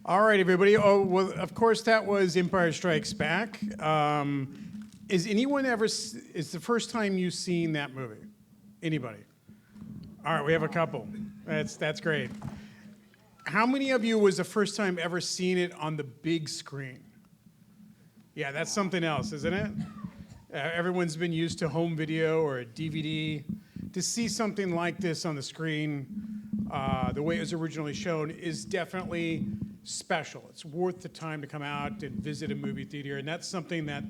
All right, everybody. Oh, well, of course, that was Empire Strikes Back. Is the first time you've seen that movie? Anybody? All right, we have a couple. That's great. How many of you was the first time ever seeing it on the big screen? Yeah, that's something else, isn't it? Everyone's been used to home video or a DVD. To see something like this on the screen, the way it was originally shown, is definitely special. It's worth the time to come out and visit a movie theater, and that's something that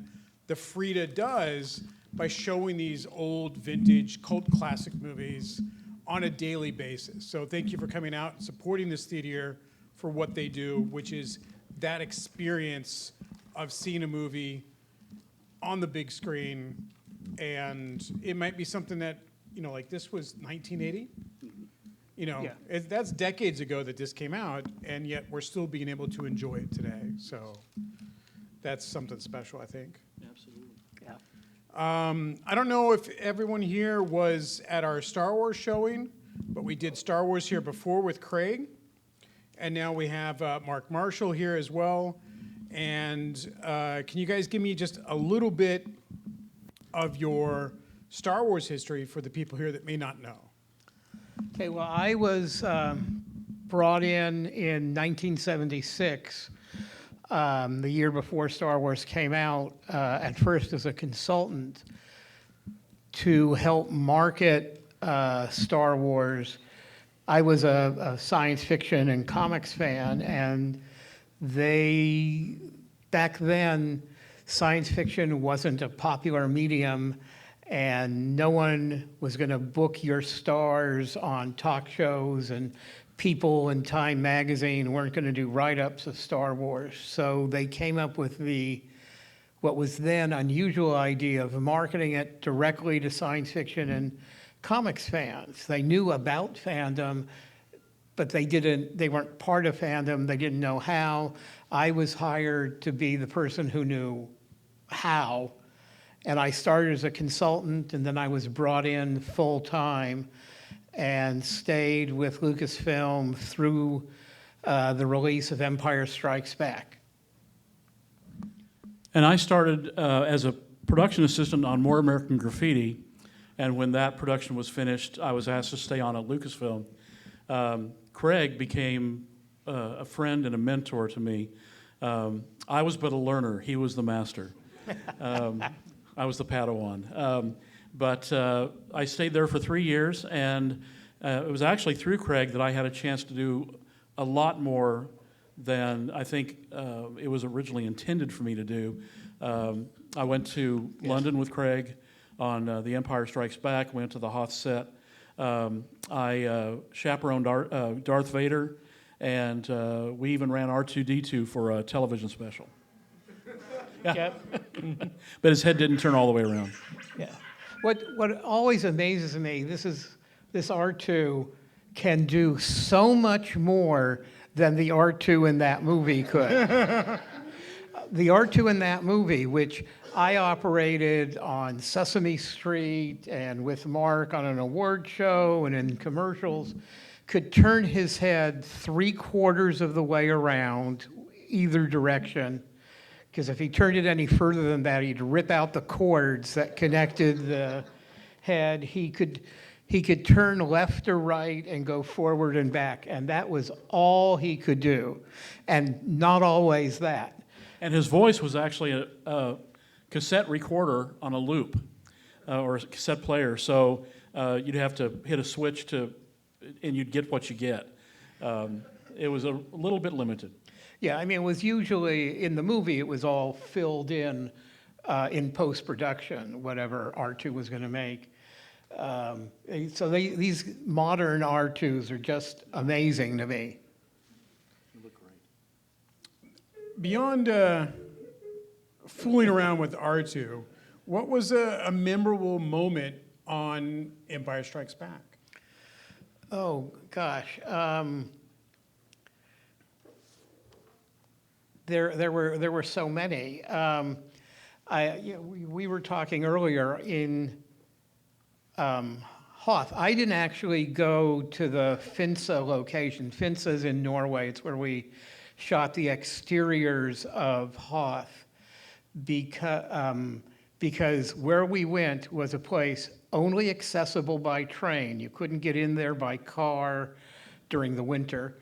the Frida does by showing these old, vintage, cult classic movies on a daily basis. So thank you for coming out and supporting this theater for what they do, which is that experience of seeing a movie on the big screen. And it might be something that, like this was 1980. Yeah. That's decades ago that this came out, and yet we're still being able to enjoy it today. So that's something special, I think. Absolutely. Yeah. I don't know if everyone here was at our Star Wars showing, but we did Star Wars here before with Craig. And now we have Mark Marshall here as well. And can you guys give me just a little bit of your StarArs history for the people here that may not know? Okay, well, I was brought in 1976, the year before Star Wars came out, at first as a consultant to help market Star Wars. I was a science fiction and comics fan, and back then, science fiction wasn't a popular medium, and no one was going to book your stars on talk shows, and people in Time magazine weren't going to do write-ups of Star Wars. So they came up with what was then unusual idea of marketing it directly to science fiction and comics fans. They knew about fandom, but they weren't part of fandom. They didn't know how. I was hired to be the person who knew how. And I started as a consultant, and then I was brought in full time and stayed with Lucasfilm through the release of Empire Strikes Back. And I started as a production assistant on More American Graffiti, and when that production was finished, I was asked to stay on at Lucasfilm. Craig became a friend and a mentor to me. I was but a learner. He was the master. I was the Padawan. But I stayed there for 3 years, and it was actually through Craig that I had a chance to do a lot more than I think it was originally intended for me to do. I went to London with Craig on The Empire Strikes Back, went to the Hoth set. I chaperoned Darth Vader, and we even ran R2-D2 for a television special. Yep. But his head didn't turn all the way around. Yeah. What always amazes me, this R2 can do so much more than the R2 in that movie could. The R2 in that movie, which I operated on Sesame Street and with Mark on an award show and in commercials, could turn his head 3/4 of the way around either direction. Because if he turned it any further than that, he'd rip out the cords that connected the head. He could turn left or right and go forward and back, and that was all he could do, and not always that. And his voice was actually a cassette recorder on a loop, or a cassette player. So you'd have to hit a switch and you'd get what you get. It was a little bit limited. Yeah, I mean, it was usually, in the movie, it was all filled in post-production, whatever R2 was going to make. So these modern R2s are just amazing to me. You look great. Beyond fooling around with R2, what was a memorable moment on Empire Strikes Back? Oh, gosh. There were so many. We were talking earlier in Hoth. I didn't actually go to the Finse location. Finse is in Norway. It's where we shot the exteriors of Hoth because where we went was a place only accessible by train. You couldn't get in there by car during the winter.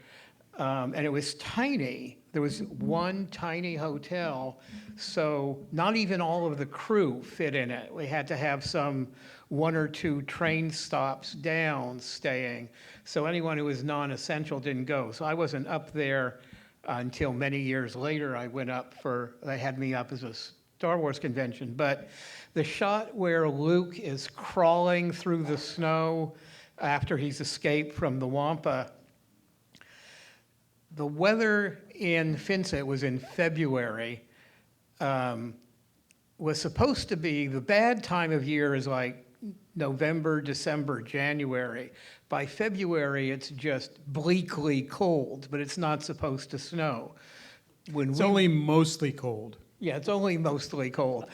And it was tiny. There was one tiny hotel, so not even all of the crew fit in it. We had to have some 1 or 2 train stops down staying, so anyone who was non-essential didn't go. So I wasn't up there until many years later. They had me up as a Star Wars convention. But the shot where Luke is crawling through the snow after he's escaped from the Wampa, the weather in Finse, it was in February, was supposed to be, the bad time of year is like November, December, January. By February, it's just bleakly cold, but it's not supposed to snow. It's only mostly cold. Yeah, it's only mostly cold.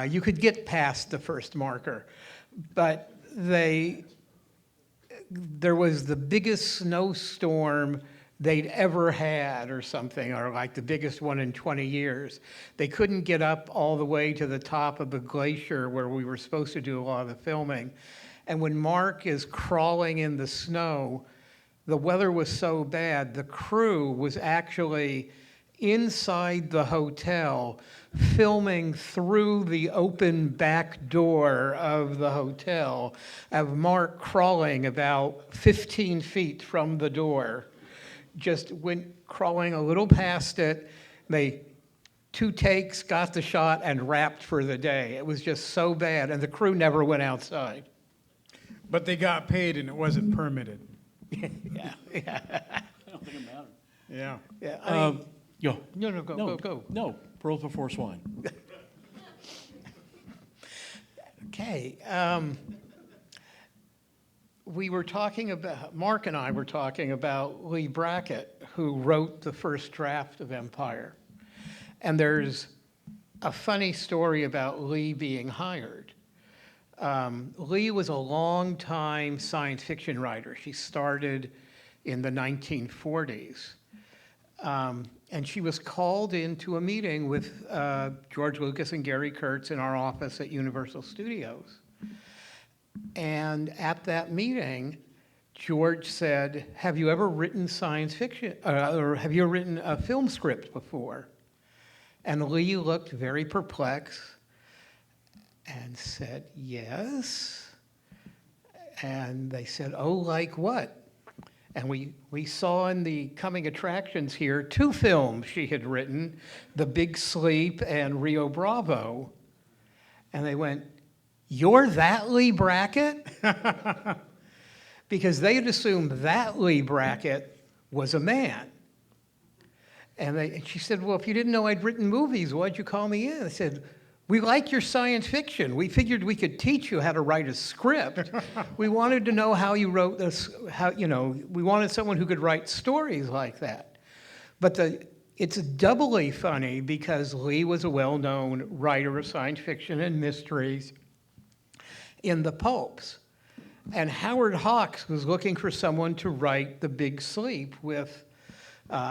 You could get past the first marker, but there was the biggest snowstorm they'd ever had or something, or like the biggest one in 20 years. They couldn't get up all the way to the top of the glacier where we were supposed to do a lot of the filming. And when Mark is crawling in the snow, the weather was so bad, the crew was actually inside the hotel filming through the open back door of the hotel of Mark crawling about 15 feet from the door. Just went crawling a little past it. They 2 takes, got the shot, and wrapped for the day. It was just so bad, and the crew never went outside. But they got paid and it wasn't permitted. Yeah. I don't think it mattered. Yeah. Yeah. I mean, Yo. no, go. No, pearls before swine. Okay. Mark and I were talking about Lee Brackett, who wrote the first draft of Empire. And there's a funny story about Lee being hired. Lee was a long-time science fiction writer. She started in the 1940s. And she was called into a meeting with George Lucas and Gary Kurtz in our office at Universal Studios. And at that meeting, George said, "Have you ever written science fiction, or have you written a film script before?" And Lee looked very perplexed and said, "Yes." And they said, "Oh, like what?" And we saw in the coming attractions here 2 films she had written, The Big Sleep and Rio Bravo. And they went, "You're that Lee Brackett?" Because they had assumed that Lee Brackett was a man. And she said, "Well, if you didn't know I'd written movies, why'd you call me in?" I said, "We like your science fiction. We figured we could teach you how to write a script. We wanted to know how you wrote this, we wanted someone who could write stories like that." But it's doubly funny because Lee was a well-known writer of science fiction and mysteries in the pulps. And Howard Hawks was looking for someone to write The Big Sleep with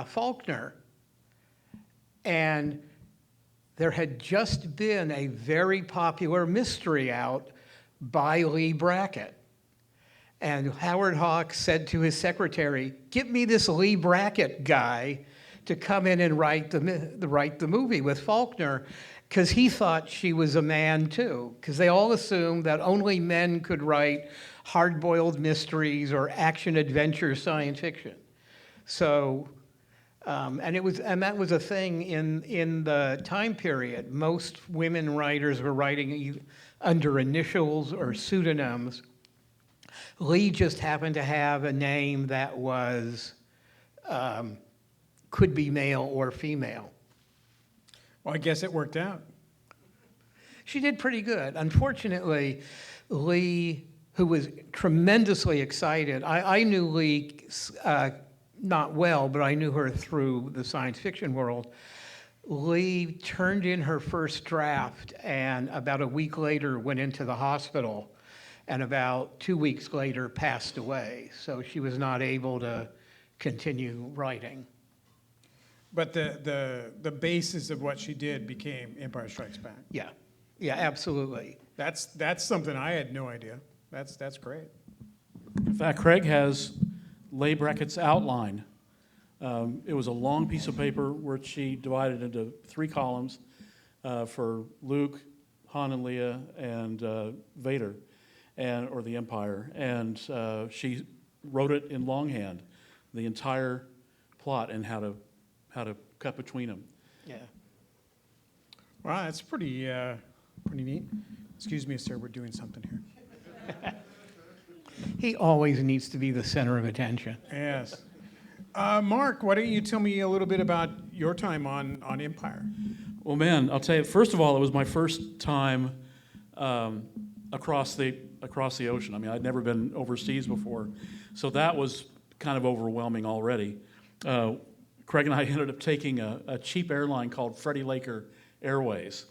Faulkner. And there had just been a very popular mystery out by Lee Brackett. And Howard Hawks said to his secretary, "Get me this Lee Brackett guy to come in and write the movie with Faulkner," because he thought she was a man too, because they all assumed that only men could write hard-boiled mysteries or action-adventure science fiction. So, and that was a thing in the time period. Most women writers were writing under initials or pseudonyms. Lee just happened to have a name that was could be male or female. Well, I guess it worked out. She did pretty good. Unfortunately, Lee, who was tremendously excited, I knew Lee not well, but I knew her through the science fiction world. Lee turned in her first draft and about a week later went into the hospital and about 2 weeks later passed away. So she was not able to continue writing. But the basis of what she did became Empire Strikes Back. Yeah, yeah, absolutely. That's something I had no idea. That's great. In fact, Craig has Leigh Brackett's outline. It was a long piece of paper where she divided into 3 columns for Luke, Han and Leia, and Vader, or the Empire. And she wrote it in longhand, the entire plot and how to cut between them. Yeah. Wow, that's pretty neat. Excuse me, sir, we're doing something here. He always needs to be the center of attention. Yes. Mark, why don't you tell me a little bit about your time on Empire? Well, man, I'll tell you. First of all, it was my first time across the ocean. I mean, I'd never been overseas before, so that was kind of overwhelming already. Craig and I ended up taking a cheap airline called Freddie Laker Airways,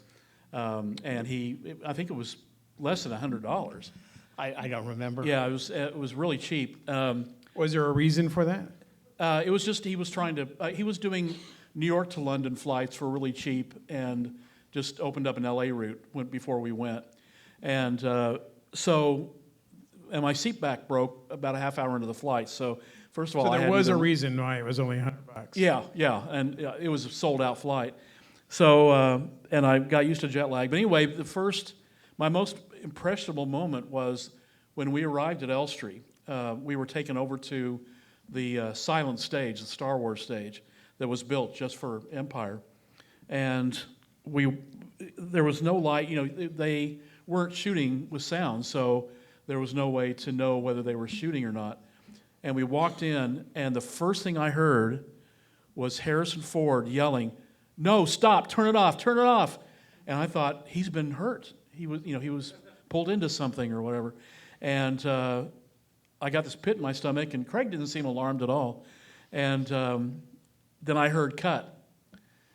and I think it was less than $100. I don't remember. Yeah, it was really cheap. Was there a reason for that? It was just he was trying to. He was doing New York to London flights for really cheap, and just opened up an LA route before we went. And and my seat back broke about a half hour into the flight. So first of all, So I there had was to a reason why it was only $100. Yeah, and it was a sold-out flight. So, and I got used to jet lag. But anyway, my most impressionable moment was when we arrived at Elstree. We were taken over to the silent stage, the Star Wars stage, that was built just for Empire. And there was no light. You know, they weren't shooting with sound, so there was no way to know whether they were shooting or not. And we walked in, and the first thing I heard was Harrison Ford yelling, "No, stop, turn it off, turn it off." And I thought, he's been hurt. He was pulled into something or whatever. And I got this pit in my stomach, and Craig didn't seem alarmed at all. And then I heard cut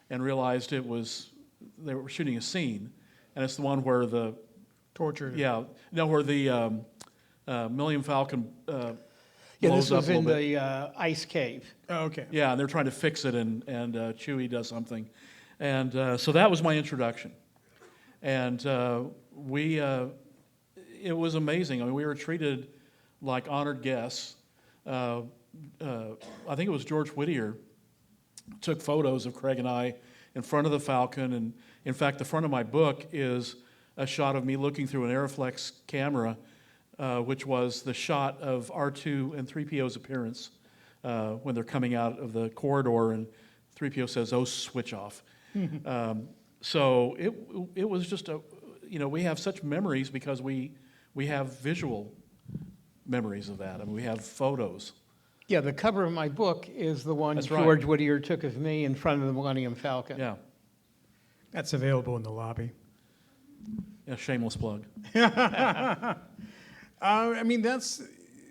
and realized they were shooting a scene. And it's the one where the Torture. where the Millennium Falcon Yeah, blows this up was a in little bit. the ice cave. Oh, okay. Yeah, and they're trying to fix it, and Chewie does something. And so that was my introduction. And it was amazing. I mean, we were treated like honored guests. I think it was George Whittier took photos of Craig and I in front of the Falcon. And in fact, the front of my book is a shot of me looking through an Aeroflex camera, which was the shot of R2 and 3PO's appearance when they're coming out of the corridor, and 3PO says, "Oh, switch off." So it was just we have such memories because we have visual memories of that. I mean, we have photos. Yeah, the cover of my book is the one That's right. George Whittier took of me in front of the Millennium Falcon. Yeah, That's available in the lobby. shameless plug. I mean, that's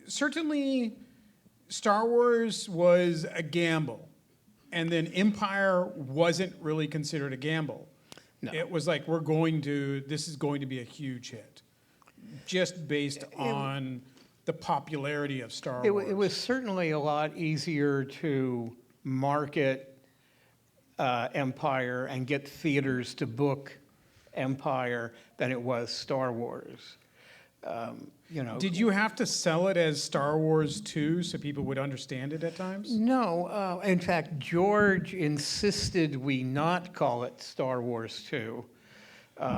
certainly Star Wars was a gamble, and then Empire wasn't really considered a gamble. No. It was like this is going to be a huge hit, just based on the popularity of Star Wars. It was certainly a lot easier to market Empire and get theaters to book Empire than it was Star Wars. Did you have to sell it as Star Wars 2 so people would understand it at times? No, in fact, George insisted we not call it Star Wars 2.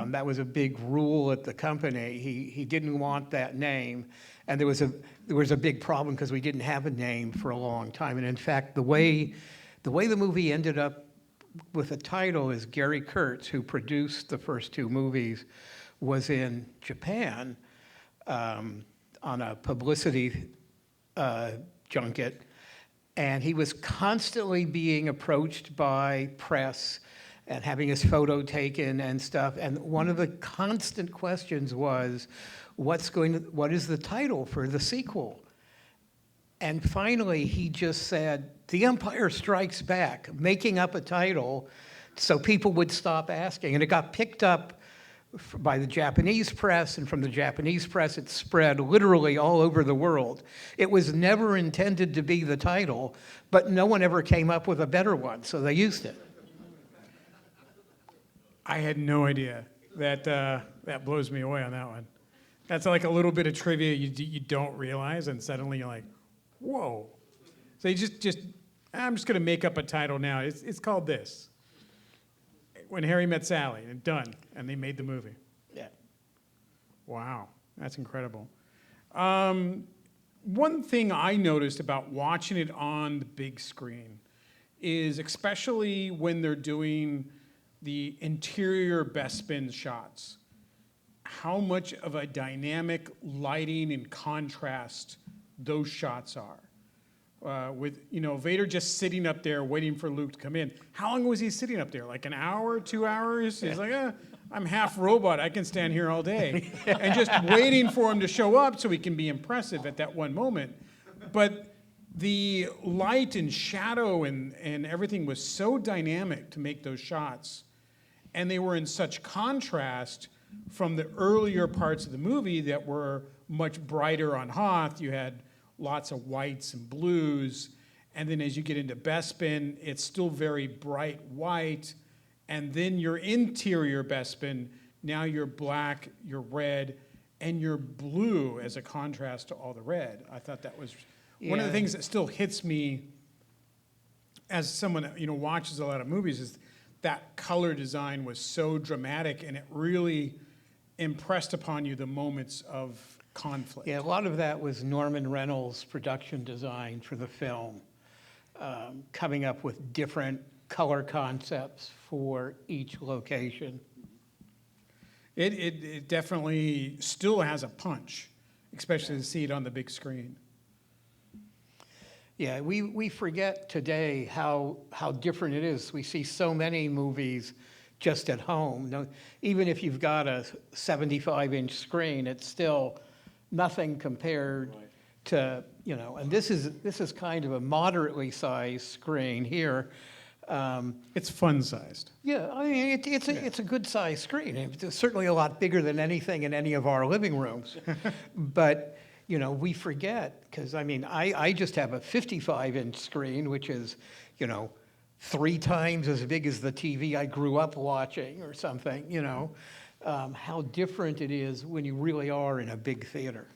That was a big rule at the company. He didn't want that name, and there was a big problem because we didn't have a name for a long time. And in fact, the way the movie ended up with a title is Gary Kurtz, who produced the first 2 movies, was in Japan on a publicity junket, and he was constantly being approached by press and having his photo taken and stuff. And one of the constant questions was, what is the title for the sequel? And finally, he just said, "The Empire Strikes Back," making up a title so people would stop asking. And it got picked up by the Japanese press, and from the Japanese press it spread literally all over the world. It was never intended to be the title, but no one ever came up with a better one, so they used it. I had no idea. That blows me away on that one. That's like a little bit of trivia you don't realize, and suddenly you're like, whoa. So you I'm just gonna make up a title now. It's called this. When Harry Met Sally, and done, and they made the movie. Yeah. Wow, that's incredible. One thing I noticed about watching it on the big screen is, especially when they're doing the interior Bespin shots, how much of a dynamic lighting and contrast those shots are. With Vader just sitting up there waiting for Luke to come in. How long was he sitting up there? Like an hour, 2 hours? He's like, I'm half robot. I can stand here all day. And just waiting for him to show up so he can be impressive at that one moment. But the light and shadow and everything was so dynamic to make those shots. And they were in such contrast from the earlier parts of the movie that were much brighter on Hoth. You had lots of whites and blues. And then as you get into Bespin, it's still very bright white. And then your interior Bespin, now you're black, you're red, and you're blue as a contrast to all the red. I thought that was one of the things that still hits me as someone that watches a lot of movies, is that color design was so dramatic, and it really impressed upon you the moments of conflict. Yeah, a lot of that was Norman Reynolds' production design for the film, coming up with different color concepts for each location. It definitely still has a punch, especially to see it on the big screen. Yeah, we forget today how different it is. We see so many movies just at home. No, even if you've got a 75-inch screen, it's still nothing compared to, and this is kind of a moderately sized screen here. It's fun-sized. Yeah, I mean, it's a good sized screen. It's certainly a lot bigger than anything in any of our living rooms. But we forget, because I just have a 55-inch screen, which is 3 times as big as the TV I grew up watching or something. How different it is when you really are in a big theater.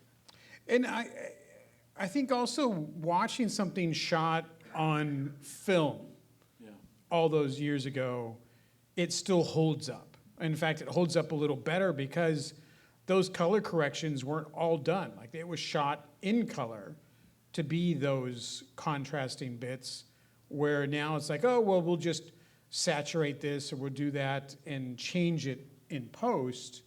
And I think also watching something shot on film all those years ago, it still holds up. In fact, it holds up a little better because those color corrections weren't all done. Like, it was shot in color to be those contrasting bits, where now it's like, oh, well, we'll just saturate this or we'll do that and change it in post.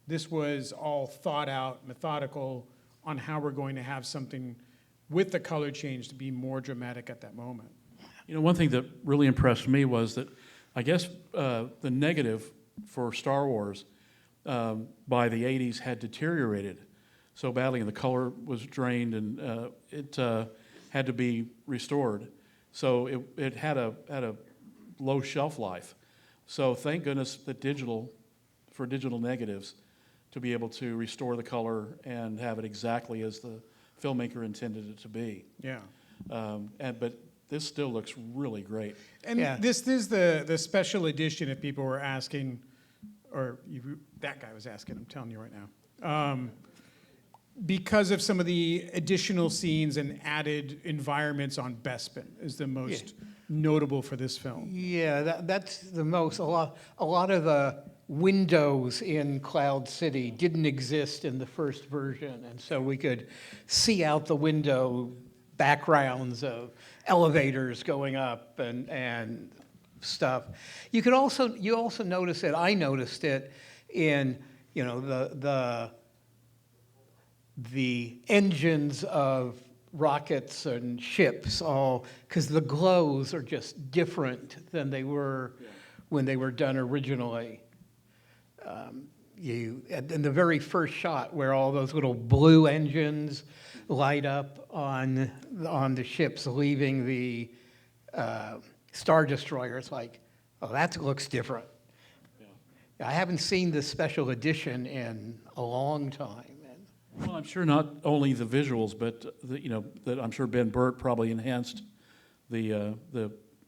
This was all thought out, methodical on how we're going to have something with the color change to be more dramatic at that moment. One thing that really impressed me was that I guess the negative for Star Wars by the 80s had deteriorated so badly, and the color was drained, and it had to be restored. So it had a low shelf life. So thank goodness that for digital negatives, to be able to restore the color and have it exactly as the filmmaker intended it to be. Yeah. But this still looks really great. And this is the special edition, if people were asking, or that guy was asking, I'm telling you right now. Because of some of the additional scenes and added environments on Bespin is the most notable for this film. Yeah, that's the most. A lot of the windows in Cloud City didn't exist in the first version, and so we could see out the window backgrounds of elevators going up and stuff. You also notice it. I noticed it in the engines of rockets and ships, all because the glows are just different than they were when they were done originally. In the very first shot, where all those little blue engines light up on the ships leaving the Star Destroyer, it's like, oh, that looks different. I haven't seen the special edition in a long time. Well, I'm sure not only the visuals, but that I'm sure Ben Burt probably enhanced the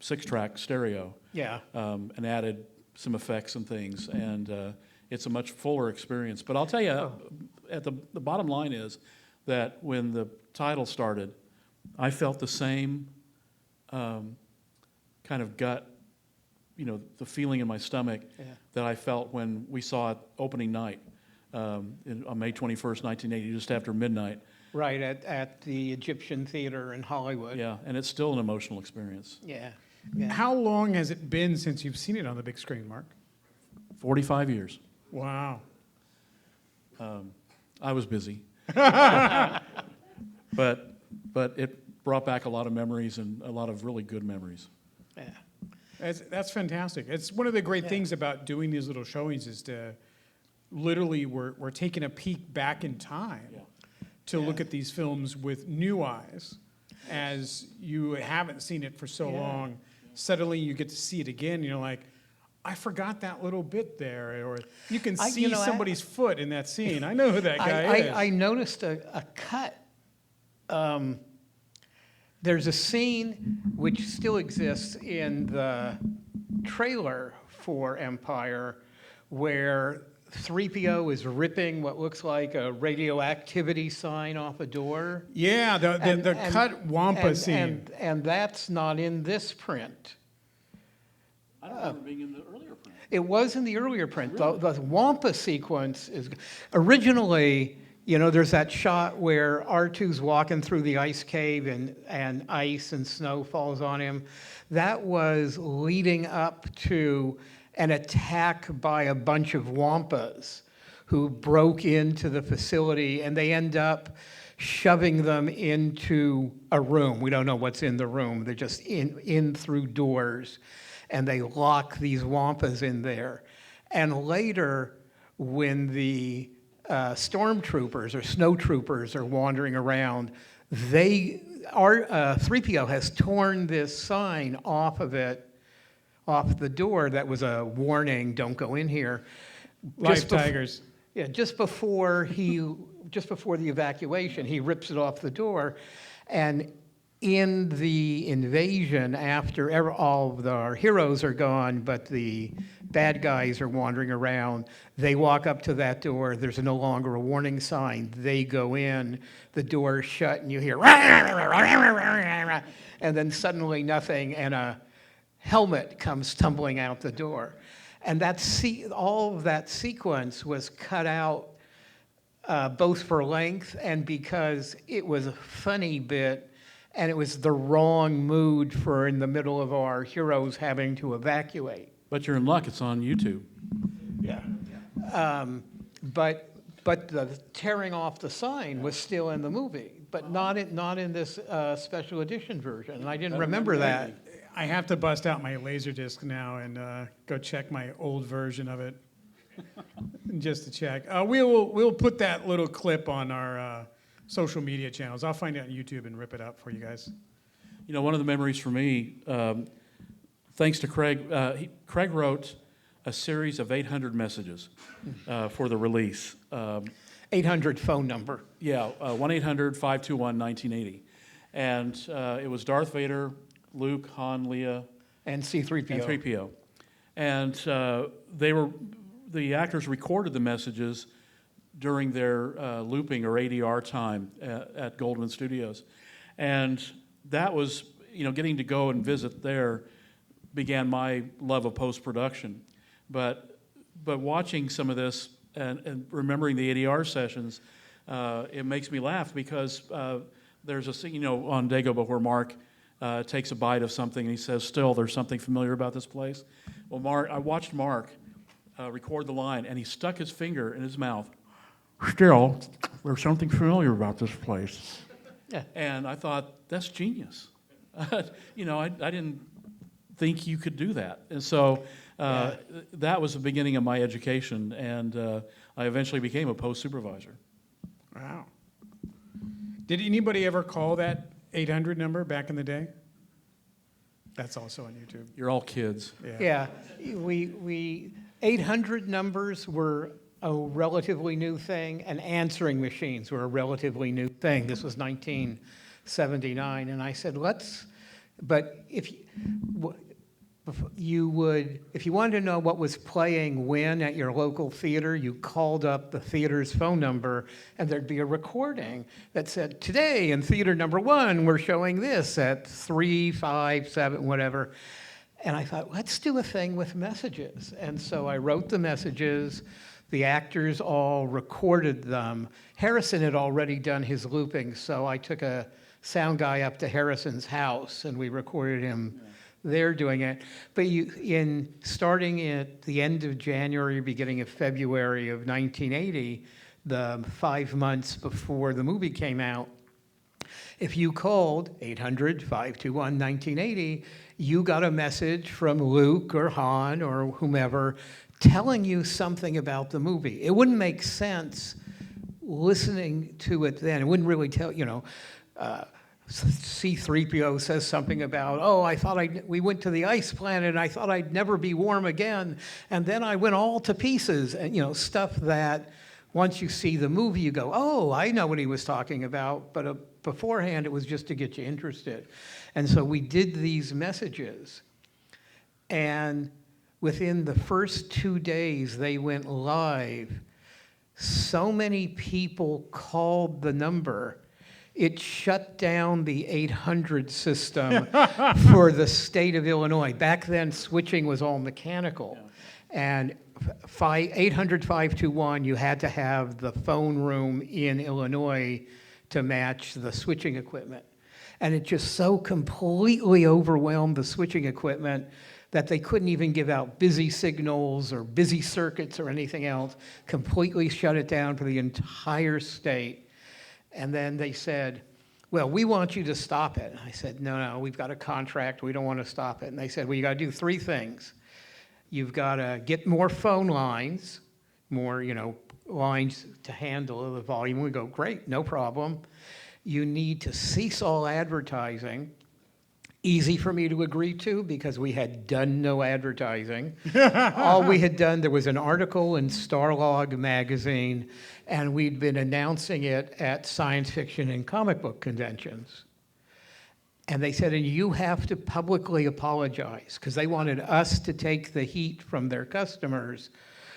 6-track stereo. Yeah. And added some effects and things, and it's a much fuller experience. But I'll tell you, at the bottom line is that when the title started, I felt the same kind of gut, the feeling in my stomach that I felt when we saw it opening night on May 21st, 1980, just after midnight. Right, at the Egyptian Theater in Hollywood. Yeah, and it's still an emotional experience. Yeah. How long has it been since you've seen it on the big screen, Mark? 45 years. Wow. I was busy. But it brought back a lot of memories and a lot of really good memories. Yeah. That's fantastic. It's one of the great things about doing these little showings is to literally we're taking a peek back in time to look at these films with new eyes. As you haven't seen it for so long, suddenly you get to see it again, and you're like, I forgot that little bit there. Or you can see somebody's foot in that scene. I know who that guy is. I noticed a cut. There's a scene which still exists in the trailer for Empire where 3PO is ripping what looks like a radioactivity sign off a door. Yeah, the cut Wampa scene. And that's not in this print. I don't remember being in the earlier print. It was in the earlier print. Really? The Wampa sequence is originally, there's that shot where R2's walking through the ice cave and ice and snow falls on him. That was leading up to an attack by a bunch of Wampas who broke into the facility, and they end up shoving them into a room. We don't know what's in the room. They're just in through doors, and they lock these Wampas in there. And later, when the stormtroopers or snow troopers are wandering around, 3PO has torn this sign off the door that was a warning, don't go in here. Live tigers. Yeah, just before the evacuation, he rips it off the door. And in the invasion, after all of our heroes are gone, but the bad guys are wandering around, they walk up to that door. There's no longer a warning sign. They go in, the door is shut, and you hear, and then suddenly nothing, and a helmet comes tumbling out the door. And all of that sequence was cut out both for length and because it was a funny bit and it was the wrong mood for in the middle of our heroes having to evacuate. But you're in luck, it's on YouTube. Yeah. But the tearing off the sign was still in the movie, but not in this special edition version. And I didn't remember that. I have to bust out my Laserdisc now and go check my old version of it, just to check. We'll put that little clip on our social media channels. I'll find it on YouTube and rip it up for you guys. One of the memories for me, thanks to Craig, Craig wrote a series of 800 messages for the release. 800 phone number. Yeah, 1-800-521-1980. And it was Darth Vader, Luke, Han, Leia, And C-3PO. and 3PO. And the actors recorded the messages during their looping or ADR time at Goldwyn Studios. And that was, getting to go and visit there began my love of post-production. But watching some of this and remembering the ADR sessions, it makes me laugh because there's a scene, on Dagobah where Mark takes a bite of something and he says, "Still, there's something familiar about this place." Well, I watched Mark record the line, and he stuck his finger in his mouth. "Still, there's something familiar about this place." Yeah. And I thought, that's genius. I didn't think you could do that. And so that was the beginning of my education, and I eventually became a post supervisor. Wow. Did anybody ever call that 800 number back in the day? That's also on YouTube. You're all kids. Yeah, we 800 numbers were a relatively new thing, and answering machines were a relatively new thing. This was 1979, and I said, but if you wanted to know what was playing when at your local theater, you called up the theater's phone number, and there'd be a recording that said, today in theater number 1, we're showing this at 3, 5, 7, whatever. And I thought, let's do a thing with messages. And so I wrote the messages. The actors all recorded them. Harrison had already done his looping, so I took a sound guy up to Harrison's house, and we recorded him there doing it. But starting at the end of January, beginning of February of 1980, the 5 months before the movie came out, if you called 800-521-1980, you got a message from Luke or Han or whomever telling you something about the movie. It wouldn't make sense listening to it then. It wouldn't really tell, C-3PO says something about, we went to the ice planet and I thought I'd never be warm again. And then I went all to pieces, and stuff that once you see the movie, you go, oh, I know what he was talking about. But beforehand, it was just to get you interested. And so we did these messages. And within the first 2 days, they went live. So many people called the number, it shut down the 800 system for the state of Illinois. Back then, switching was all mechanical. And 800-521, you had to have the phone room in Illinois to match the switching equipment. And it just so completely overwhelmed the switching equipment that they couldn't even give out busy signals or busy circuits or anything else, completely shut it down for the entire state. And then they said, well, we want you to stop it. And I said, no, we've got a contract. We don't want to stop it. And they said, well, you got to do 3 things. You've got to get more phone lines, more, lines to handle the volume. We go, great, no problem. You need to cease all advertising. Easy for me to agree to because we had done no advertising. All we had done, there was an article in Starlog magazine, and we'd been announcing it at science fiction and comic book conventions. And they said, and you have to publicly apologize, because they wanted us to take the heat from their customers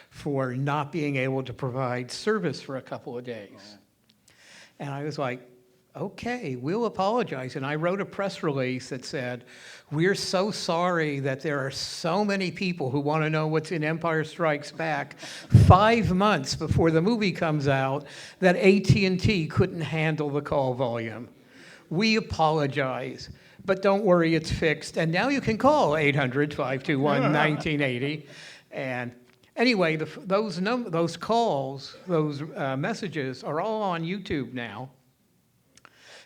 for not being able to provide service for a couple of days. And I was like, okay, we'll apologize. And I wrote a press release that said, we're so sorry that there are so many people who want to know what's in Empire Strikes Back 5 months before the movie comes out that AT&T couldn't handle the call volume. We apologize, but don't worry, it's fixed. And now you can call 800-521-1980. And anyway, those calls, those messages are all on YouTube now.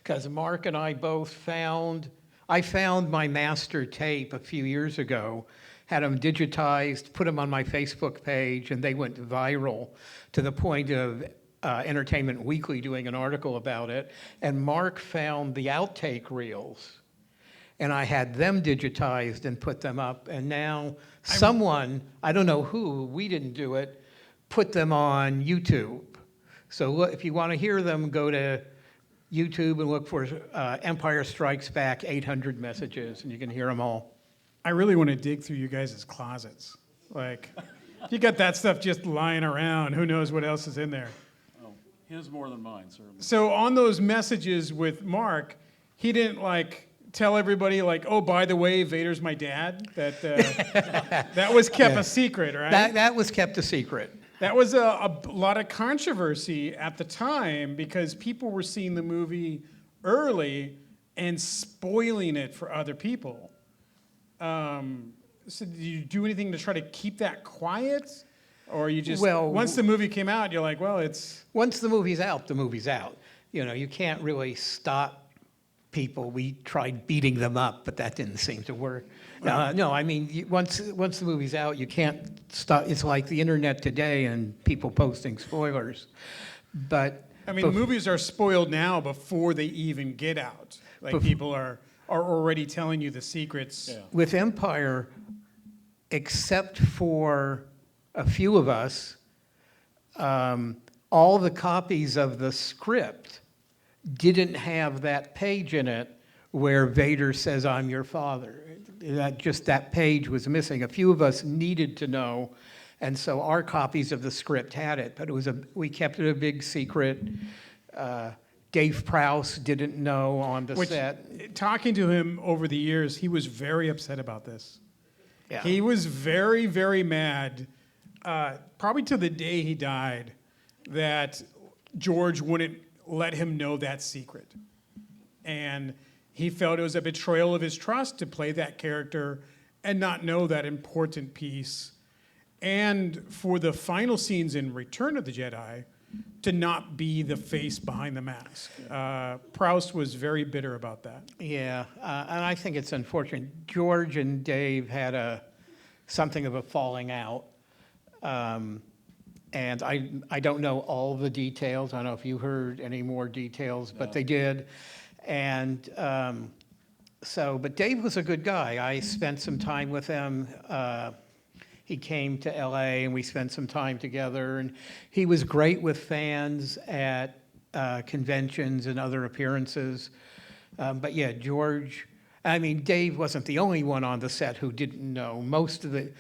Because Mark and I both I found my master tape a few years ago, had them digitized, put them on my Facebook page, and they went viral to the point of Entertainment Weekly doing an article about it. And Mark found the outtake reels, and I had them digitized and put them up. And now someone, I don't know who, we didn't do it, put them on YouTube. So if you want to hear them, go to YouTube and look for Empire Strikes Back 800 messages, and you can hear them all. I really want to dig through you guys' closets. Like, if you got that stuff just lying around, who knows what else is in there. Oh, his more than mine, certainly. So on those messages with Mark, he didn't tell everybody oh, by the way, Vader's my dad. That that was kept a secret, right? That was kept a secret. That was a lot of controversy at the time because people were seeing the movie early and spoiling it for other people. So did you do anything to try to keep that quiet? Or you just, once the movie came out, you're like, well, it's... Once the movie's out, the movie's out. You can't really stop people. We tried beating them up, but that didn't seem to work. No, I mean, once the movie's out, you can't stop. It's like the internet today and people posting spoilers. But I mean, movies are spoiled now before they even get out. People are already telling you the secrets. Yeah. With Empire, except for a few of us, all the copies of the script didn't have that page in it where Vader says, "I'm your father." That page was missing. A few of us needed to know, and so our copies of the script had it, but we kept it a big secret. Dave Prowse didn't know on the set. Talking to him over the years, he was very upset about this. Yeah. He was very, very mad, probably to the day he died, that George wouldn't let him know that secret. And he felt it was a betrayal of his trust to play that character and not know that important piece. And for the final scenes in Return of the Jedi, to not be the face behind the mask. Prowse was very bitter about that. Yeah, and I think it's unfortunate. George and Dave had something of a falling out. And I don't know all the details. I don't know if you heard any more details, but they did. And but Dave was a good guy. I spent some time with him. He came to LA and we spent some time together, and he was great with fans at conventions and other appearances. But yeah, Dave wasn't the only one on the set who didn't know. Most of it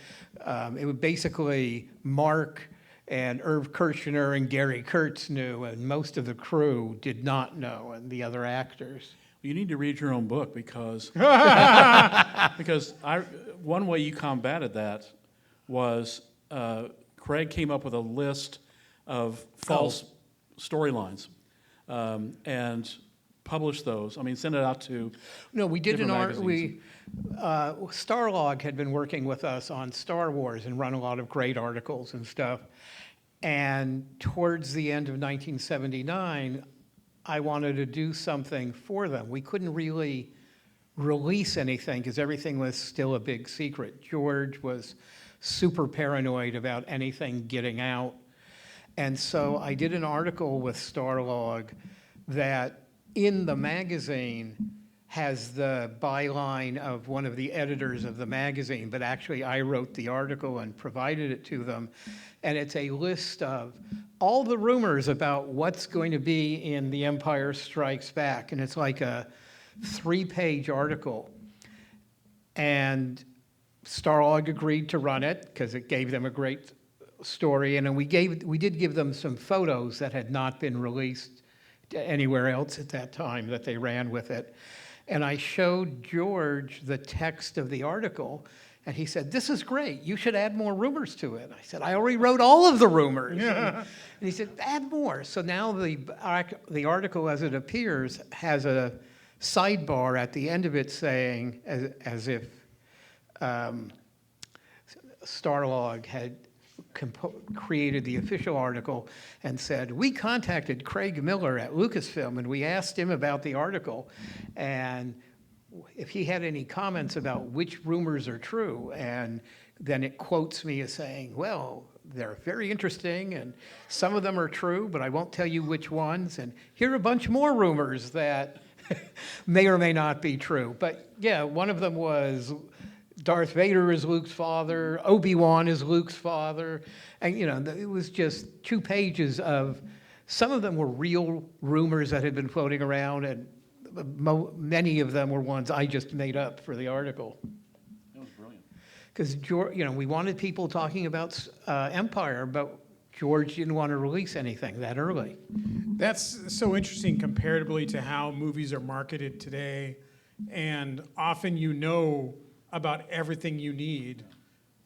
was basically Mark and Irv Kirchner and Gary Kurtz knew, and most of the crew did not know, and the other actors. You need to read your own book because one way you combated that was Craig came up with a list of false storylines and published those. I mean, send it out to No, we did magazines. Starlog had been working with us on Star Wars and run a lot of great articles and stuff. And towards the end of 1979, I wanted to do something for them. We couldn't really release anything because everything was still a big secret. George was super paranoid about anything getting out. And so I did an article with Starlog that in the magazine has the byline of one of the editors of the magazine, but actually I wrote the article and provided it to them. And it's a list of all the rumors about what's going to be in The Empire Strikes Back. And it's like a 3-page article. And Starlog agreed to run it because it gave them a great story. And then we did give them some photos that had not been released anywhere else at that time that they ran with it. And I showed George the text of the article, and he said, "This is great. You should add more rumors to it." I said, "I already wrote all of the rumors." And he said, "Add more." So now the article as it appears has a sidebar at the end of it saying, as if Starlog had created the official article and said, "We contacted Craig Miller at Lucasfilm and we asked him about the article and if he had any comments about which rumors are true." And then it quotes me as saying, "Well, they're very interesting and some of them are true, but I won't tell you which ones. And here are a bunch more rumors that may or may not be true." But yeah, one of them was Darth Vader is Luke's father, Obi-Wan is Luke's father, and it was just 2 pages of, some of them were real rumors that had been floating around, and many of them were ones I just made up for the article. That was brilliant. Because we wanted people talking about Empire, but George didn't want to release anything that early. That's so interesting comparatively to how movies are marketed today, and often about everything you need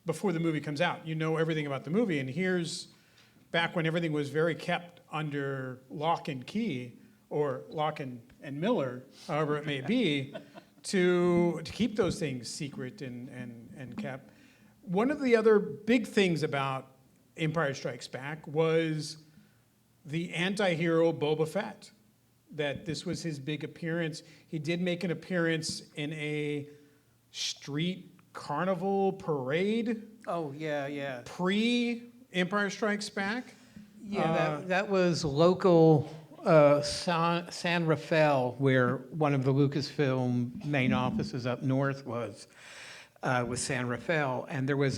before the movie comes out. You know everything about the movie, and here's back when everything was very kept under lock and key, or lock and Miller, however it may be, to keep those things secret and kept. One of the other big things about Empire Strikes Back was the anti-hero Boba Fett, that this was his big appearance. He did make an appearance in a street carnival parade. Oh, yeah. Pre-Empire Strikes Back. Yeah, that was local San Rafael, where one of the Lucasfilm main offices up north was San Rafael. And there was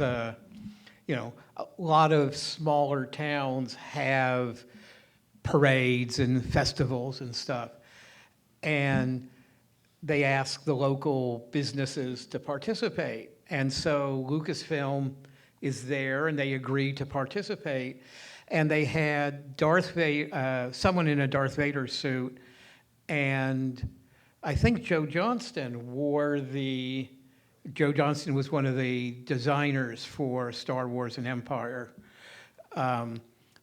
a lot of smaller towns have parades and festivals and stuff. And they ask the local businesses to participate. And so Lucasfilm is there, and they agree to participate. And they had someone in a Darth Vader suit, and I think Joe Johnston was one of the designers for Star Wars and Empire,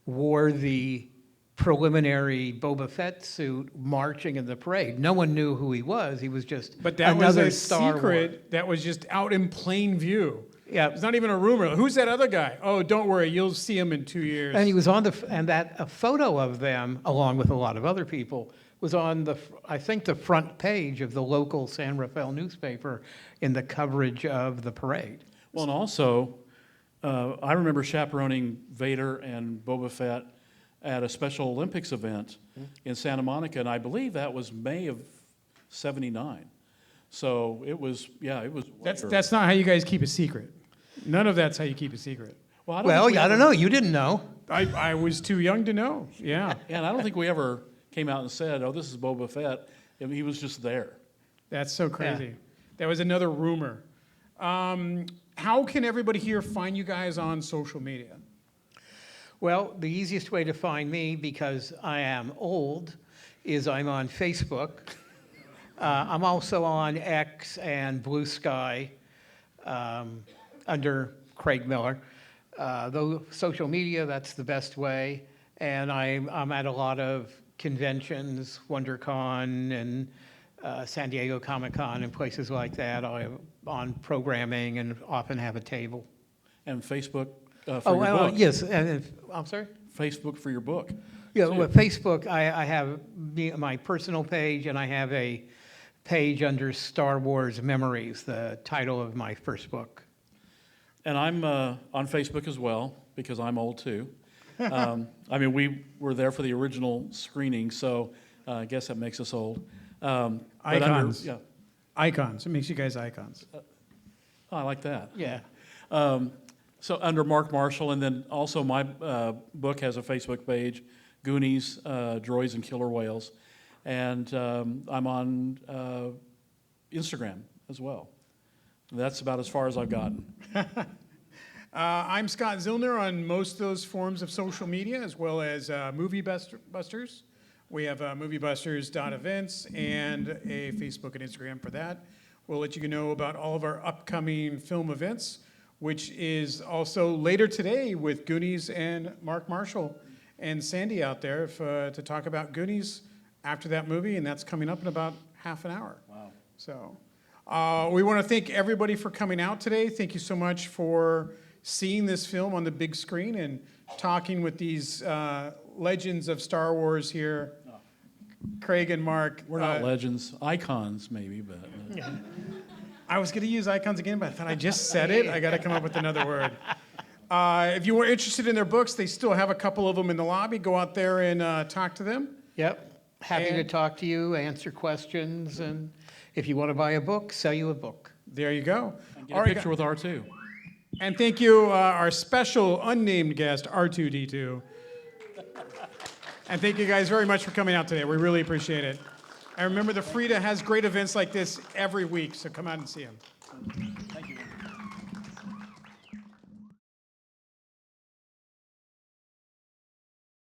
wore the preliminary Boba Fett suit marching in the parade. No one knew who he was. He was just But that another was a Star secret Wars. that was just out in plain view. Yeah. It's not even a rumor. Who's that other guy? Oh, don't worry, you'll see him in 2 years. And he was on a photo of them, along with a lot of other people, was on I think the front page of the local San Rafael newspaper in the coverage of the parade. Well, and also, I remember chaperoning Vader and Boba Fett at a Special Olympics event in Santa Monica, and I believe that was May of '79. So it was, it was. That's not how you guys keep a secret. None of that's how you keep a secret. Well, I don't know. You didn't know. I was too young to know. Yeah. And I don't think we ever came out and said, "Oh, this is Boba Fett." I mean, he was just there. That's so crazy. That was another rumor. How can everybody here find you guys on social media? Well, the easiest way to find me, because I am old, is I'm on Facebook. I'm also on X and Blue Sky under Craig Miller. Though social media, that's the best way. And I'm at a lot of conventions, WonderCon and San Diego Comic-Con and places like that. I'm on programming and often have a table. And Facebook for your book. Yes. I'm sorry? Facebook for your book. Yeah, too. well, Facebook, I have my personal page, and I have a page under Star Wars Memories, the title of my first book. And I'm on Facebook as well, because I'm old too. I mean, we were there for the original screening, so I guess that makes us old. But Icons. Icons. It makes you guys icons. Oh, I like that. Yeah. So under Mark Marshall, and then also my book has a Facebook page, Goonies, Droids, and Killer Whales. And I'm on Instagram as well. That's about as far as I've gotten. I'm Scott Zillner on most of those forms of social media, as well as Movie Busters. We have moviebusters.events and a Facebook and Instagram for that. We'll let you know about all of our upcoming film events, which is also later today with Goonies and Mark Marshall and Sandy out there to talk about Goonies after that movie, and that's coming up in about half an hour. Wow. So we want to thank everybody for coming out today. Thank you so much for seeing this film on the big screen and talking with these legends of Star Wars here, Craig and Mark. We're not legends, icons maybe, but... I was going to use icons again, but I thought I just said it. I got to come up with another word. If you were interested in their books, they still have a couple of them in the lobby. Go out there and talk to them. Yep. Happy to talk to you, answer questions, and if you want to buy a book, sell you a book. There you go. Get a picture with R2. And thank you, our special unnamed guest, R2-D2. And thank you guys very much for coming out today. We really appreciate it. And remember, the Frida has great events like this every week, so come out and see them.